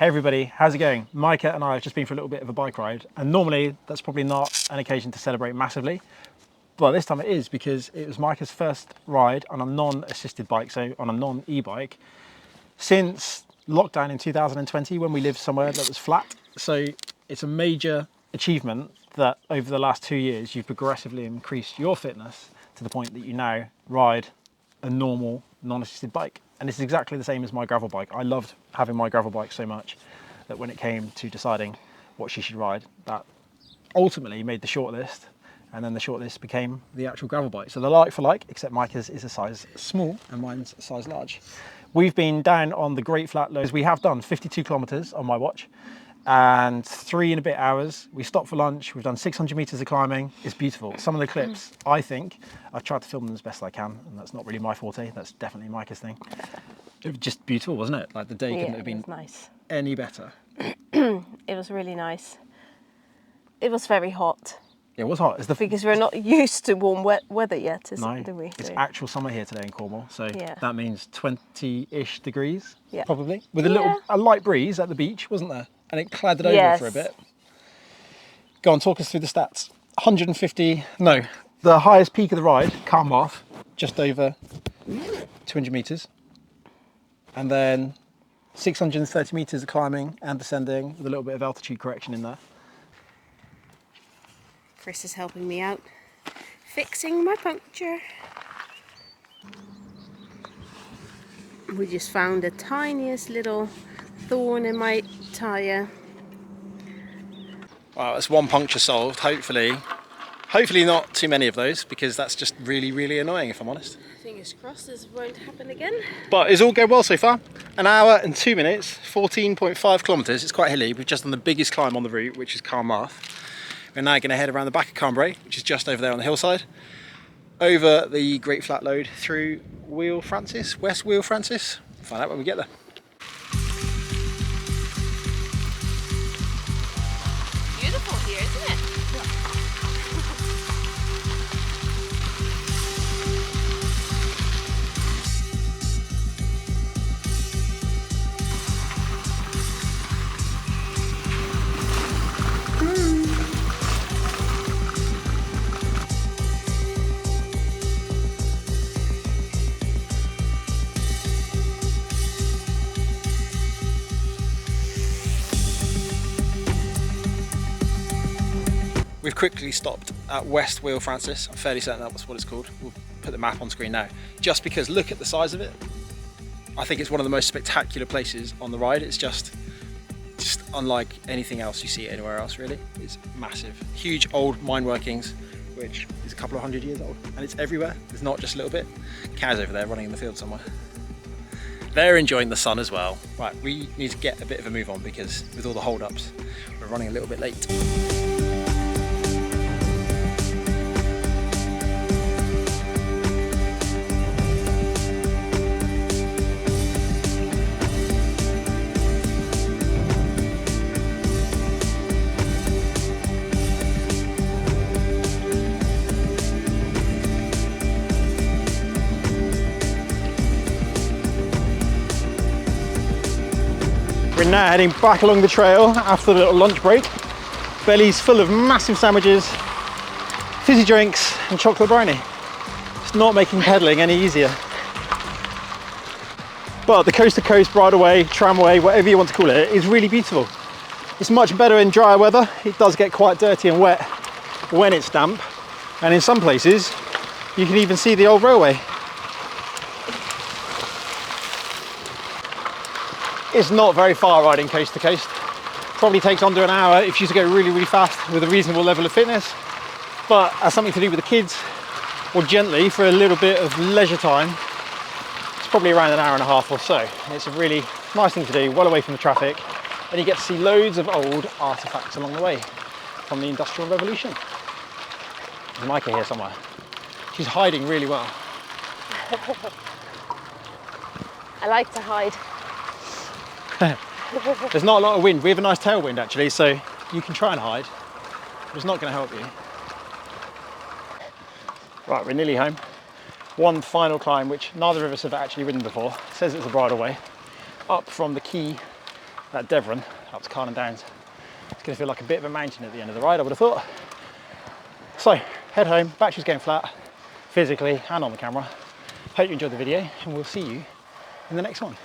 Hey everybody, how's it going? Micah and I have just been for a little bit of a bike ride, and normally that's probably not an occasion to celebrate massively, but this time it is because it was Micah's first ride on a non-assisted bike, so on a non-e-bike, since lockdown in 2020 when we lived somewhere that was flat. So it's a major achievement that over the last 2 years you've progressively increased your fitness to the point that you now ride a normal non-assisted bike. And this is exactly the same as my gravel bike. I loved having my gravel bike so much that when it came to deciding what she should ride, that ultimately made the shortlist, and then the shortlist became the actual gravel bike. So they're like for like, except Micah's is a size small and mine's a size large. We've been down on the Great Flat Lows. We have done 52 kilometers on my watch and 3 and a bit hours. We stopped for lunch. We've done 600 meters of climbing. It's beautiful. Some of the clips, I think, I've tried to film them as best I can, and that's not really my forte. That's definitely Micah's thing. It was just beautiful, wasn't it? Like the day couldn't have been nice. Any better. It was really nice. It was very hot. It was hot. Because we're not used to warm weather yet, do we? It's actual summer here today in Cornwall, so that means 20-ish degrees, probably. With a light breeze at the beach, wasn't there? And it clouded over for a bit. Go on, talk us through the stats. 150, no, the highest peak of the ride, Cornwall, just over 200 meters. And then 630 meters of climbing and descending with a little bit of altitude correction in there. Chris is helping me out, fixing my puncture. We just found the tiniest little thorn in my tyre. Well, that's one puncture solved, hopefully not too many of those, because that's just really, really annoying if I'm honest. Fingers crossed this won't happen again. But it's all going well so far. 1 hour and 2 minutes, 14.5 kilometers. It's quite hilly. We've just done the biggest climb on the route, which is Cornwall. We're now going to head around the back of Cornwall, which is just over there on the hillside, over the Great Flat Load through West Wheel Francis. Find out when we get there. Beautiful here, isn't it? We've quickly stopped at West Wheel Francis. I'm fairly certain that's what it's called. We'll put the map on screen now. Just because look at the size of it. I think it's one of the most spectacular places on the ride. It's just unlike anything else you see anywhere else really. It's massive. Huge old mine workings, which is a couple of 100 years old. And it's everywhere. It's not just a little bit. Cows over there running in the field somewhere. They're enjoying the sun as well. Right, we need to get a bit of a move on because with all the hold-ups, we're running a little bit late. We're now heading back along the trail after the little lunch break. Bellies full of massive sandwiches, fizzy drinks and chocolate brownie. It's not making pedalling any easier. But the coast to coast bridleway, tramway, whatever you want to call it, is really beautiful. It's much better in drier weather. It does get quite dirty and wet when it's damp. And in some places, you can even see the old railway. It's not very far riding coast to coast. Probably takes under an hour if you to go really, really fast with a reasonable level of fitness. But as something to do with the kids, or gently for a little bit of leisure time, it's probably around an hour and a half or so. It's a really nice thing to do, well away from the traffic, and you get to see loads of old artifacts along the way from the Industrial Revolution. There's Micah here somewhere. She's hiding really well. I like to hide. There's not a lot of wind. We have a nice tailwind actually, so you can try and hide, but it's not going to help you. Right, we're nearly home. One final climb, which neither of us have actually ridden before. It says it's a bridleway, up from the quay that Devon up to Carlin Downs. It's going to feel like a bit of a mountain at the end of the ride, I would have thought. So, head home, battery's going flat, physically and on the camera. Hope you enjoyed the video, and we'll see you in the next one.